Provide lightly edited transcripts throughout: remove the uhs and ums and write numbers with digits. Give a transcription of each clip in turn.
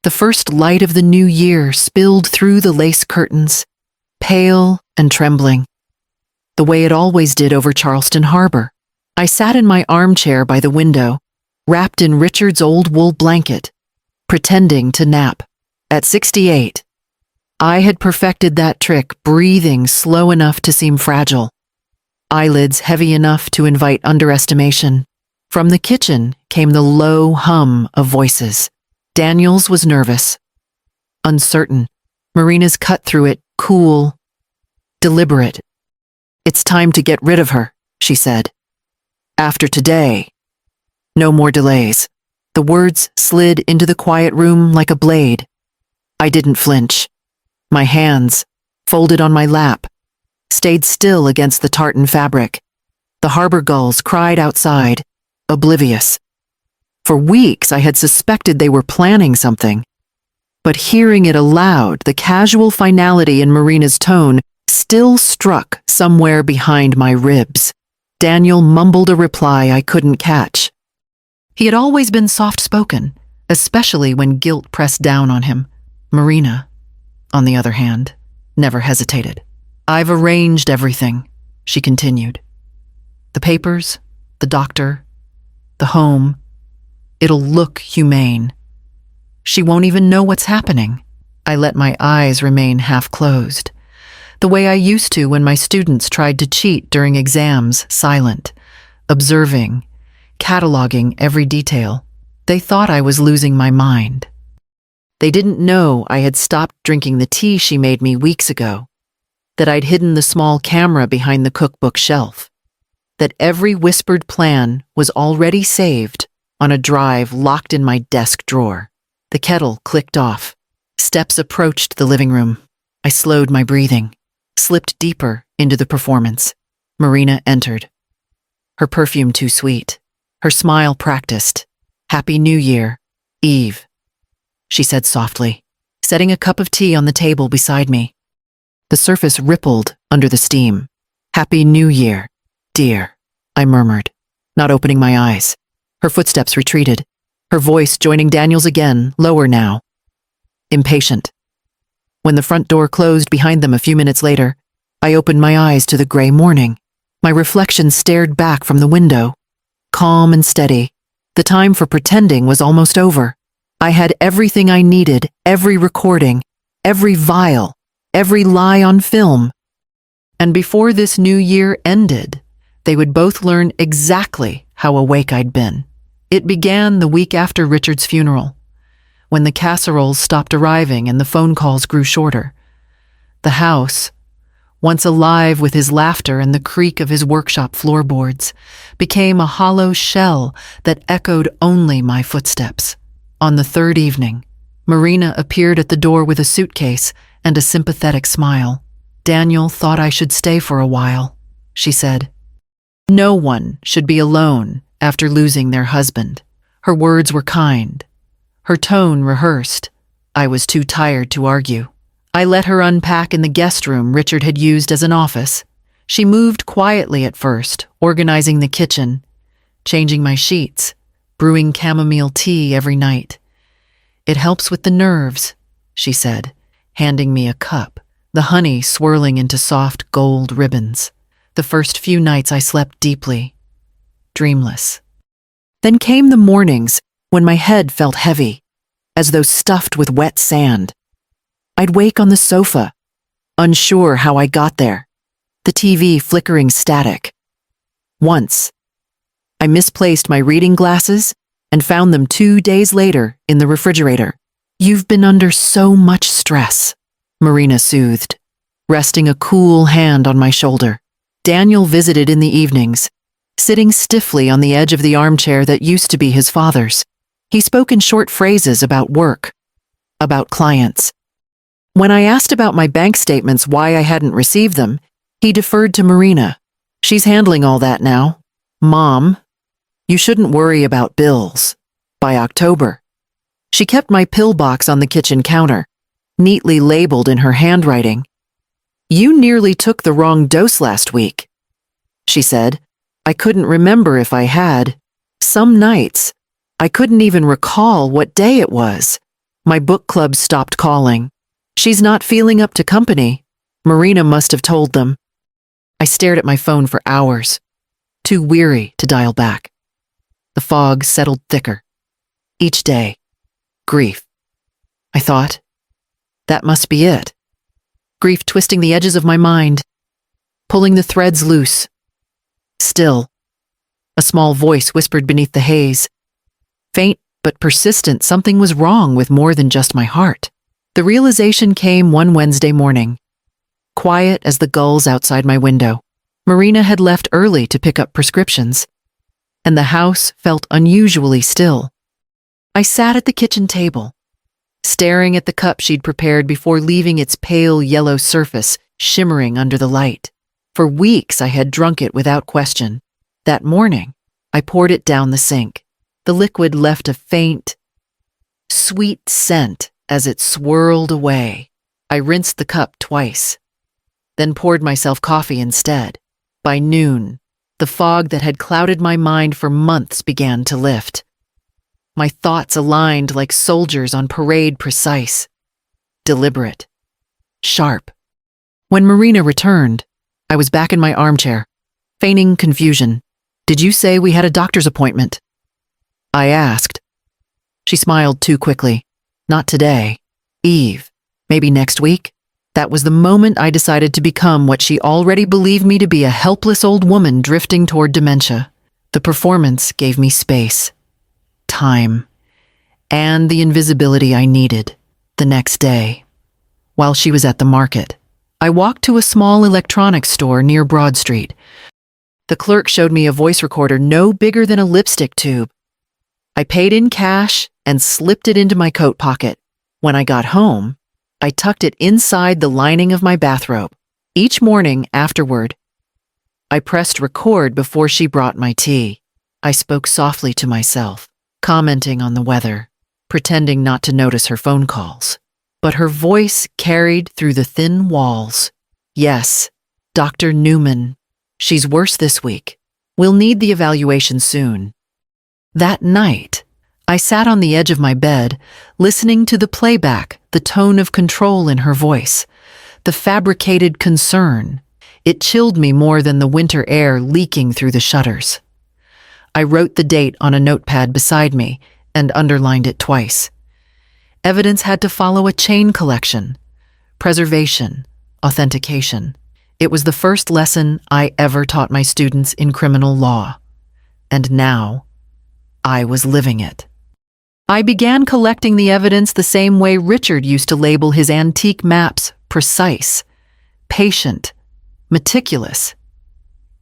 The first light of the new year spilled through the lace curtains, pale and trembling, the way it always did over Charleston Harbor. I sat in my armchair by the window, wrapped in Richard's old wool blanket, pretending to nap. At 68, I had perfected that trick, breathing slow enough to seem fragile, eyelids heavy enough to invite underestimation. From the kitchen came the low hum of voices. Daniel's was nervous, uncertain. Marina's cut through it, cool, deliberate. "It's time to get rid of her," she said. "After today, no more delays." The words slid into the quiet room like a blade. I didn't flinch. My hands, folded on my lap, stayed still against the tartan fabric. The harbor gulls cried outside, oblivious. For weeks I had suspected they were planning something, but hearing it aloud, the casual finality in Marina's tone still struck somewhere behind my ribs. Daniel mumbled a reply I couldn't catch. He had always been soft-spoken, especially when guilt pressed down on him. Marina, on the other hand, never hesitated. "I've arranged everything," she continued. "The papers, the doctor, the home. It'll look humane. She won't even know what's happening." I let my eyes remain half-closed, the way I used to when my students tried to cheat during exams, silent, observing, cataloging every detail. They thought I was losing my mind. They didn't know I had stopped drinking the tea she made me weeks ago, that I'd hidden the small camera behind the cookbook shelf, that every whispered plan was already saved on a drive locked in my desk drawer. The kettle clicked off. Steps approached the living room. I slowed my breathing, slipped deeper into the performance. Marina entered. Her perfume too sweet, her smile practiced. "Happy New Year, Eve," she said softly, setting a cup of tea on the table beside me. The surface rippled under the steam. "Happy New Year, dear," I murmured, not opening my eyes. Her footsteps retreated, her voice joining Daniel's again, lower now, impatient. When the front door closed behind them a few minutes later, I opened my eyes to the gray morning. My reflection stared back from the window, calm and steady. The time for pretending was almost over. I had everything I needed, every recording, every vial, every lie on film. And before this new year ended, they would both learn exactly how awake I'd been. It began the week after Richard's funeral, when the casseroles stopped arriving and the phone calls grew shorter. The house, once alive with his laughter and the creak of his workshop floorboards, became a hollow shell that echoed only my footsteps. On the third evening, Marina appeared at the door with a suitcase and a sympathetic smile. "Daniel thought I should stay for a while," she said. "No one should be alone after losing their husband." Her words were kind, her tone rehearsed. I was too tired to argue. I let her unpack in the guest room Richard had used as an office. She moved quietly at first, organizing the kitchen, changing my sheets, brewing chamomile tea every night. "It helps with the nerves," she said, handing me a cup, the honey swirling into soft gold ribbons. The first few nights I slept deeply, dreamless. Then came the mornings when my head felt heavy, as though stuffed with wet sand. I'd wake on the sofa, unsure how I got there, the TV flickering static. Once, I misplaced my reading glasses and found them 2 days later in the refrigerator. "You've been under so much stress," Marina soothed, resting a cool hand on my shoulder. Daniel visited in the evenings, sitting stiffly on the edge of the armchair that used to be his father's. He spoke in short phrases about work, about clients. When I asked about my bank statements why I hadn't received them, he deferred to Marina. "She's handling all that now. Mom, you shouldn't worry about bills. By October." She kept my pill box on the kitchen counter, neatly labeled in her handwriting. "You nearly took the wrong dose last week," she said. I couldn't remember if I had. Some nights, I couldn't even recall what day it was. My book club stopped calling. She's not feeling up to company. Marina must have told them. I stared at my phone for hours, too weary to dial back. The fog settled thicker. Each day, grief. I thought, that must be it. Grief twisting the edges of my mind, pulling the threads loose. Still, a small voice whispered beneath the haze. Faint but persistent, something was wrong with more than just my heart. The realization came one Wednesday morning, quiet as the gulls outside my window. Marina had left early to pick up prescriptions, and the house felt unusually still. I sat at the kitchen table, staring at the cup she'd prepared before leaving its pale yellow surface shimmering under the light. For weeks I had drunk it without question. That morning, I poured it down the sink. The liquid left a faint, sweet scent as it swirled away. I rinsed the cup twice, then poured myself coffee instead. By noon, the fog that had clouded my mind for months began to lift. My thoughts aligned like soldiers on parade, precise, deliberate, sharp. When Marina returned, I was back in my armchair, feigning confusion. "Did you say we had a doctor's appointment?" I asked. She smiled too quickly. "Not today. Eve, maybe next week?" That was the moment I decided to become what she already believed me to be, a helpless old woman drifting toward dementia. The performance gave me space, time, and the invisibility I needed. The next day, while she was at the market, I walked to a small electronics store near Broad Street. The clerk showed me a voice recorder no bigger than a lipstick tube. I paid in cash and slipped it into my coat pocket. When I got home, I tucked it inside the lining of my bathrobe. Each morning afterward, I pressed record before she brought my tea. I spoke softly to myself, commenting on the weather, pretending not to notice her phone calls. But her voice carried through the thin walls. "Yes, Dr. Newman. She's worse this week. We'll need the evaluation soon." That night, I sat on the edge of my bed, listening to the playback, the tone of control in her voice, the fabricated concern. It chilled me more than the winter air leaking through the shutters. I wrote the date on a notepad beside me and underlined it twice. Evidence had to follow a chain collection, preservation, authentication. It was the first lesson I ever taught my students in criminal law. And now, I was living it. I began collecting the evidence the same way Richard used to label his antique maps: precise, patient, meticulous.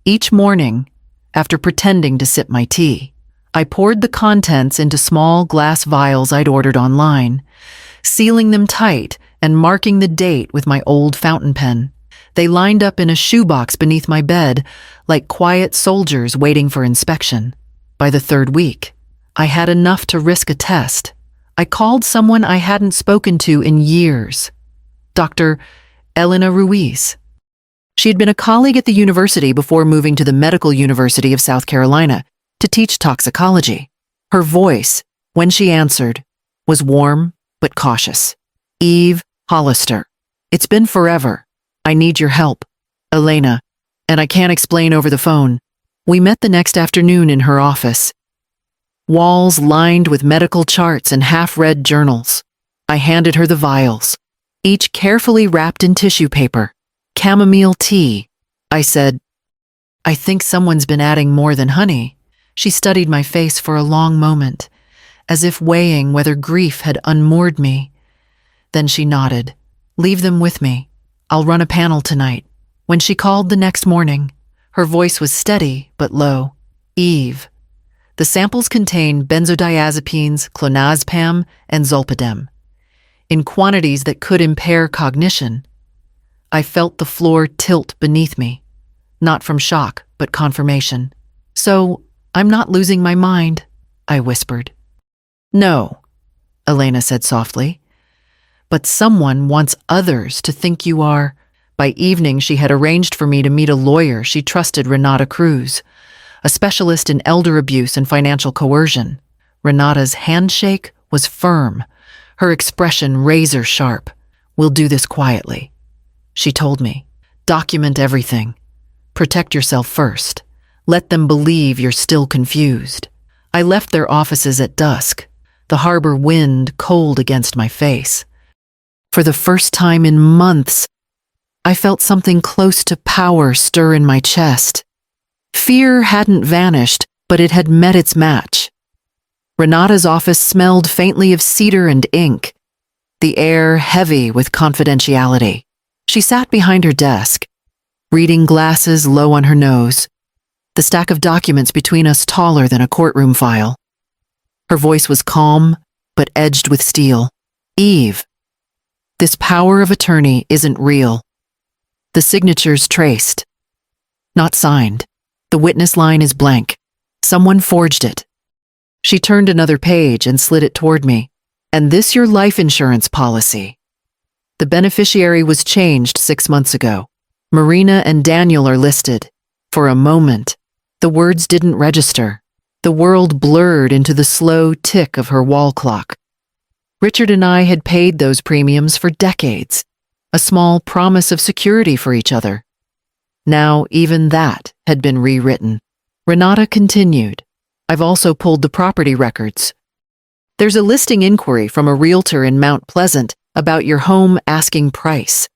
Each morning, after pretending to sip my tea, I poured the contents into small glass vials I'd ordered online, sealing them tight and marking the date with my old fountain pen. They lined up in a shoebox beneath my bed, like quiet soldiers waiting for inspection. By the third week, I had enough to risk a test. I called someone I hadn't spoken to in years, Dr. Elena Ruiz. She had been a colleague at the university before moving to the Medical University of South Carolina to teach toxicology. Her voice, when she answered, was warm but cautious. "Eve Hollister. It's been forever. I need your help. Elena, and I can't explain over the phone." We met the next afternoon in her office. Walls lined with medical charts and half-read journals. I handed her the vials, each carefully wrapped in tissue paper. "Chamomile tea," I said. "I think someone's been adding more than honey." She studied my face for a long moment, as if weighing whether grief had unmoored me. Then she nodded. "Leave them with me. I'll run a panel tonight." When she called the next morning, her voice was steady but low. "Eve, the samples contain benzodiazepines, clonazepam, and zolpidem, in quantities that could impair cognition." I felt the floor tilt beneath me, not from shock, but confirmation. "So, I'm not losing my mind," I whispered. "No," Elena said softly, "but someone wants others to think you are." By evening, she had arranged for me to meet a lawyer she trusted, Renata Cruz, a specialist in elder abuse and financial coercion. Renata's handshake was firm, her expression razor sharp. "We'll do this quietly," she told me. "Document everything. Protect yourself first. Let them believe you're still confused." I left their offices at dusk, the harbor wind cold against my face. For the first time in months, I felt something close to power stir in my chest. Fear hadn't vanished, but it had met its match. Renata's office smelled faintly of cedar and ink, the air heavy with confidentiality. She sat behind her desk, reading glasses low on her nose, the stack of documents between us taller than a courtroom file. Her voice was calm, but edged with steel. "Eve, this power of attorney isn't real. The signature's traced, not signed. The witness line is blank. Someone forged it." She turned another page and slid it toward me. "And this your life insurance policy. The beneficiary was changed 6 months ago. Marina and Daniel are listed." For a moment, the words didn't register. The world blurred into the slow tick of her wall clock. Richard and I had paid those premiums for decades, a small promise of security for each other. Now even that had been rewritten. Renata continued, "I've also pulled the property records. There's a listing inquiry from a realtor in Mount Pleasant about your home asking price.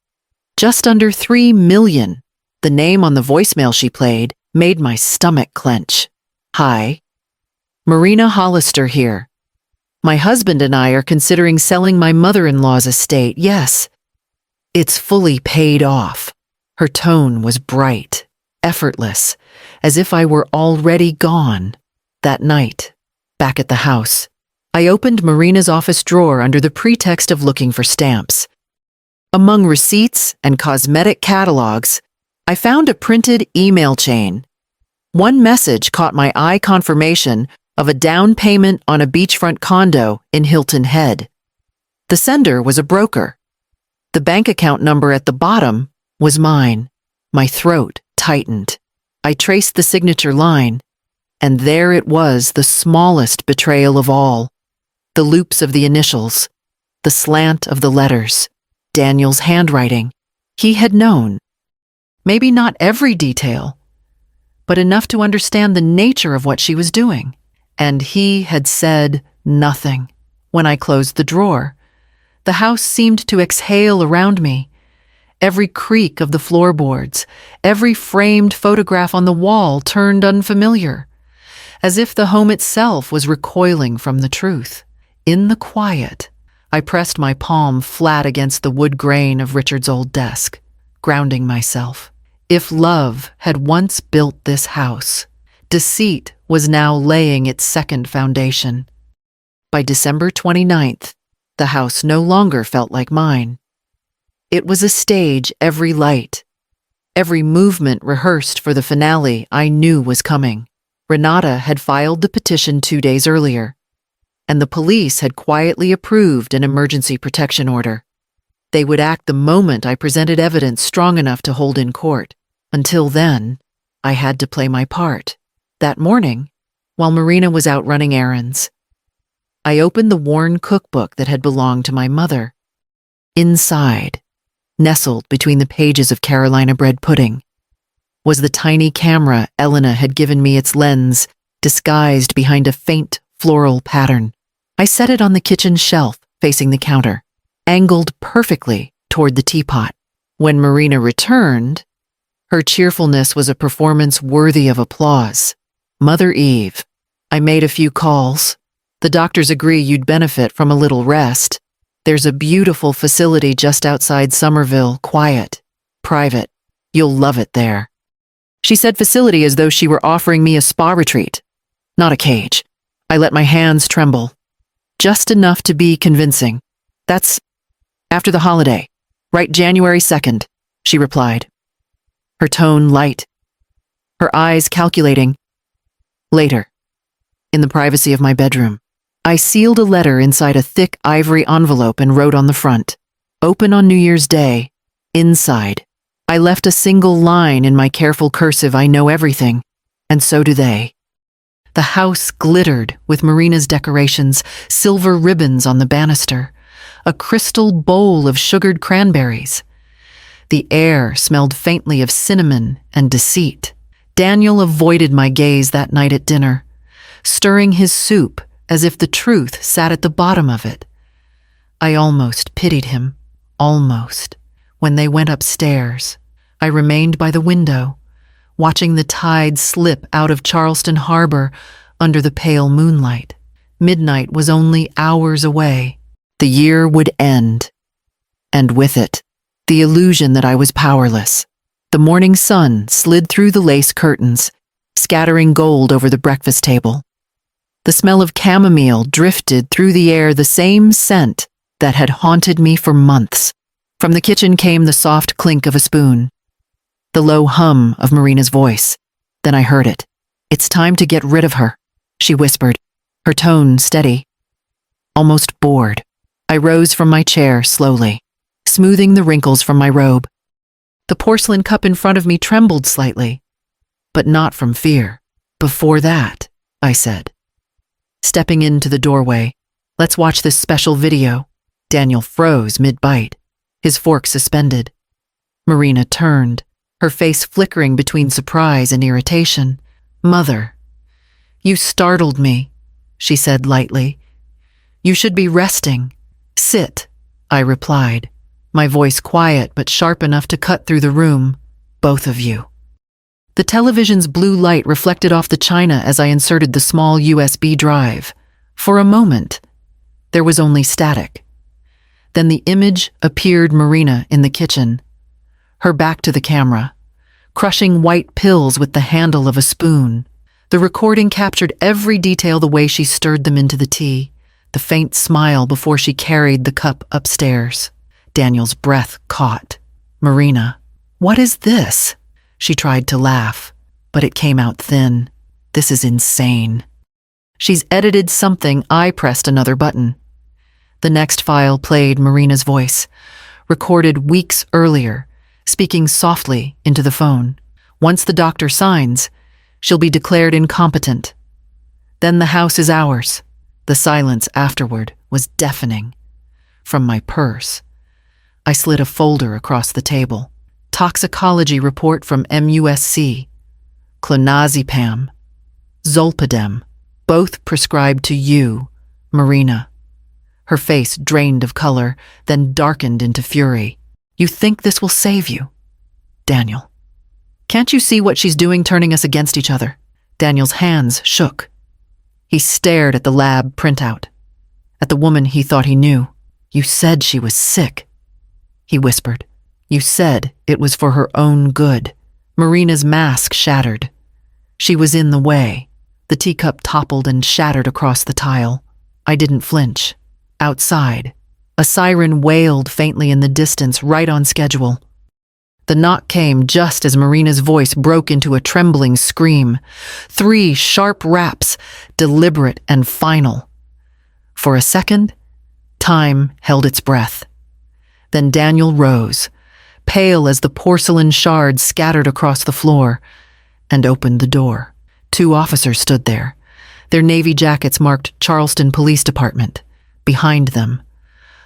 Just under $3 million. The name on the voicemail she played made my stomach clench. "Hi. Marina Hollister here. My husband and I are considering selling my mother-in-law's estate. Yes, it's fully paid off." Her tone was bright, effortless, as if I were already gone. That night, back at the house, I opened Marina's office drawer under the pretext of looking for stamps. Among receipts and cosmetic catalogs, I found a printed email chain. One message caught my eye: confirmation of a down payment on a beachfront condo in Hilton Head. The sender was a broker. The bank account number at the bottom was mine. My throat tightened. I traced the signature line, and there it was, the smallest betrayal of all. The loops of the initials, the slant of the letters, Daniel's handwriting. He had known. Maybe not every detail, but enough to understand the nature of what she was doing. And he had said nothing. When I closed the drawer, the house seemed to exhale around me. Every creak of the floorboards, every framed photograph on the wall turned unfamiliar, as if the home itself was recoiling from the truth. In the quiet, I pressed my palm flat against the wood grain of Richard's old desk, grounding myself. If love had once built this house, deceit was now laying its second foundation. By December 29th, the house no longer felt like mine. It was a stage every light, every movement rehearsed for the finale I knew was coming. Renata had filed the petition 2 days earlier, and the police had quietly approved an emergency protection order. They would act the moment I presented evidence strong enough to hold in court. Until then, I had to play my part. That morning, while Marina was out running errands, I opened the worn cookbook that had belonged to my mother. Inside, nestled between the pages of Carolina bread pudding, was the tiny camera Elena had given me, its lens disguised behind a faint floral pattern. I set it on the kitchen shelf facing the counter, angled perfectly toward the teapot. When Marina returned, her cheerfulness was a performance worthy of applause. "Mother Eve, I made a few calls. The doctors agree you'd benefit from a little rest. There's a beautiful facility just outside Somerville, quiet, private. You'll love it there." She said facility as though she were offering me a spa retreat, not a cage. I let my hands tremble, just enough to be convincing. "That's after the holiday, right, January 2nd, she replied, her tone light, her eyes calculating. Later, in the privacy of my bedroom, I sealed a letter inside a thick ivory envelope and wrote on the front, "Open on New Year's Day." Inside, I left a single line in my careful cursive: "I know everything, and so do they." The house glittered with Marina's decorations, silver ribbons on the banister, a crystal bowl of sugared cranberries. The air smelled faintly of cinnamon and deceit. Daniel avoided my gaze that night at dinner, stirring his soup as if the truth sat at the bottom of it. I almost pitied him, almost. When they went upstairs, I remained by the window, watching the tide slip out of Charleston Harbor under the pale moonlight. Midnight was only hours away. The year would end. And with it, the illusion that I was powerless. The morning sun slid through the lace curtains, scattering gold over the breakfast table. The smell of chamomile drifted through the air, the same scent that had haunted me for months. From the kitchen came the soft clink of a spoon, the low hum of Marina's voice. Then I heard it. "It's time to get rid of her," she whispered, her tone steady, almost bored. I rose from my chair slowly, smoothing the wrinkles from my robe. The porcelain cup in front of me trembled slightly, but not from fear. "Before that," I said, stepping into the doorway, "let's watch this special video." Daniel froze mid-bite, his fork suspended. Marina turned, her face flickering between surprise and irritation. "Mother, you startled me," she said lightly. "You should be resting." "Sit," I replied, my voice quiet but sharp enough to cut through the room. "Both of you." The television's blue light reflected off the china as I inserted the small USB drive. For a moment, there was only static. Then the image appeared: Marina in the kitchen, her back to the camera, crushing white pills with the handle of a spoon. The recording captured every detail: the way she stirred them into the tea, the faint smile before she carried the cup upstairs. Daniel's breath caught. "Marina, what is this?" She tried to laugh, but it came out thin. "This is insane." "She's edited something." I pressed another button. The next file played Marina's voice, recorded weeks earlier, speaking softly into the phone. "Once the doctor signs, she'll be declared incompetent. Then the house is ours." The silence afterward was deafening. From my purse, I slid a folder across the table. Toxicology report from MUSC. Clonazepam, Zolpidem, both prescribed to you, Marina. Her face drained of color, then darkened into fury. "You think this will save you? Daniel. Can't you see what she's doing, turning us against each other?" Daniel's hands shook. He stared at the lab printout, at the woman he thought he knew. "You said she was sick," he whispered. "You said it was for her own good." Marina's mask shattered. She was in the way. The teacup toppled and shattered across the tile. I didn't flinch. Outside, a siren wailed faintly in the distance, right on schedule. The knock came just as Marina's voice broke into a trembling scream. 3 sharp raps, deliberate and final. For a second, time held its breath. Then Daniel rose, pale as the porcelain shards scattered across the floor, and opened the door. 2 officers stood there, their navy jackets marked Charleston Police Department. Behind them,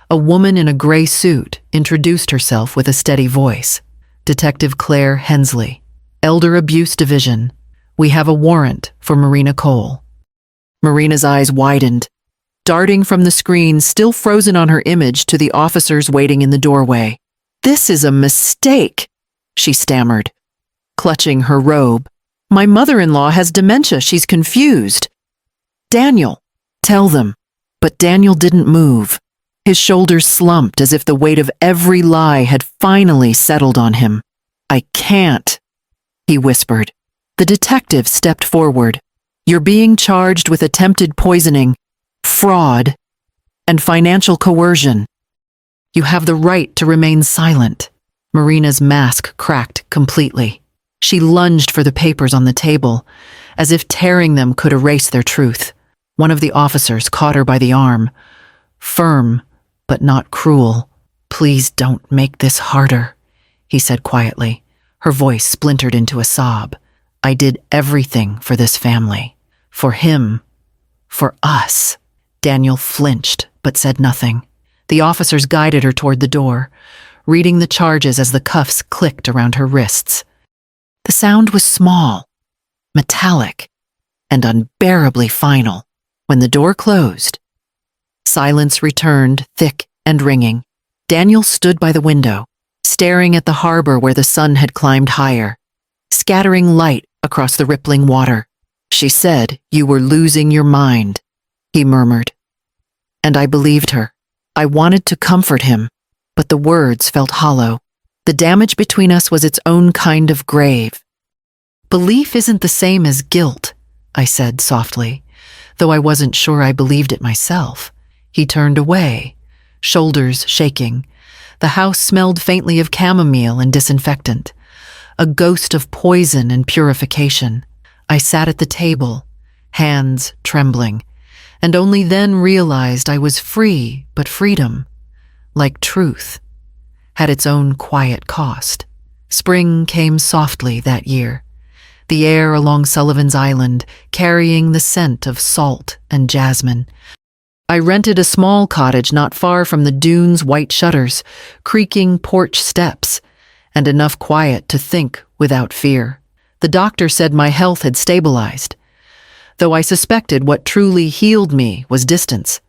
a woman in a gray suit introduced herself with a steady voice. "Detective Claire Hensley, Elder Abuse Division. We have a warrant for Marina Cole." Marina's eyes widened, darting from the screen still frozen on her image to the officers waiting in the doorway. "This is a mistake," she stammered, clutching her robe. "My mother-in-law has dementia. She's confused." "Daniel, tell them." But Daniel didn't move. His shoulders slumped as if the weight of every lie had finally settled on him. "I can't," he whispered. The detective stepped forward. "You're being charged with attempted poisoning, fraud, and financial coercion. You have the right to remain silent." Marina's mask cracked completely. She lunged for the papers on the table, as if tearing them could erase their truth. One of the officers caught her by the arm, firm but not cruel. "Please don't make this harder," he said quietly. Her voice splintered into a sob. "I did everything for this family. For him. For us." Daniel flinched but said nothing. The officers guided her toward the door, reading the charges as the cuffs clicked around her wrists. The sound was small, metallic, and unbearably final. When the door closed, silence returned, thick and ringing. Daniel stood by the window, staring at the harbor where the sun had climbed higher, scattering light across the rippling water. "She said you were losing your mind," he murmured. And I believed her. I wanted to comfort him, but the words felt hollow. The damage between us was its own kind of grave. "Belief isn't the same as guilt," I said softly, though I wasn't sure I believed it myself. He turned away, shoulders shaking. The house smelled faintly of chamomile and disinfectant, a ghost of poison and purification. I sat at the table, hands trembling, and only then realized I was free, but freedom, like truth, had its own quiet cost. Spring came softly that year, the air along Sullivan's Island carrying the scent of salt and jasmine. I rented a small cottage not far from the dune's white shutters, creaking porch steps, and enough quiet to think without fear. The doctor said my health had stabilized, though I suspected what truly healed me was distance,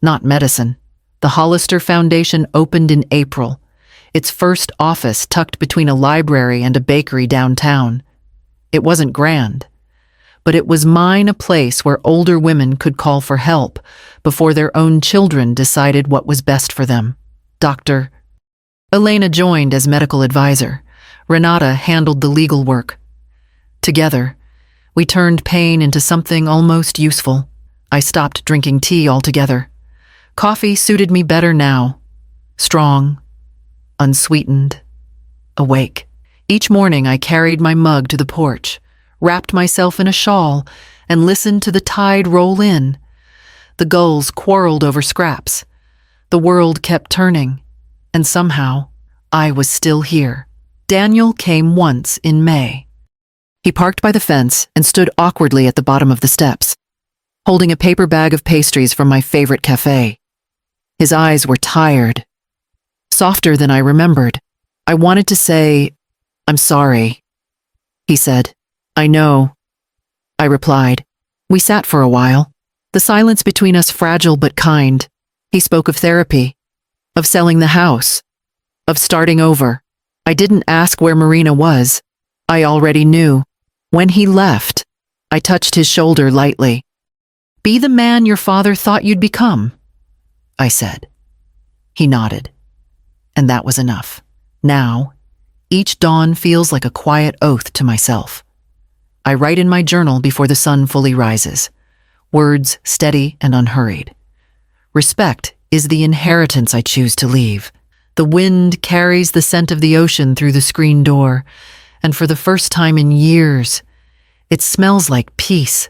not medicine. The Hollister Foundation opened in April, its first office tucked between a library and a bakery downtown. It wasn't grand, but it was mine, a place where older women could call for help before their own children decided what was best for them. Dr. Elena joined as medical advisor. Renata handled the legal work. Together, we turned pain into something almost useful. I stopped drinking tea altogether. Coffee suited me better now. Strong, unsweetened, awake. Each morning I carried my mug to the porch, wrapped myself in a shawl, and listened to the tide roll in. The gulls quarreled over scraps. The world kept turning, and somehow I was still here. Daniel came once in May. He parked by the fence and stood awkwardly at the bottom of the steps, holding a paper bag of pastries from my favorite cafe. His eyes were tired, softer than I remembered. I wanted to say, "I'm sorry," he said. "I know," I replied. We sat for a while, the silence between us fragile but kind. He spoke of therapy, of selling the house, of starting over. I didn't ask where Marina was. I already knew. When he left, I touched his shoulder lightly. "Be the man your father thought you'd become," I said. He nodded, and that was enough. Now, each dawn feels like a quiet oath to myself. I write in my journal before the sun fully rises, words steady and unhurried. Respect is the inheritance I choose to leave. The wind carries the scent of the ocean through the screen door, and for the first time in years, it smells like peace.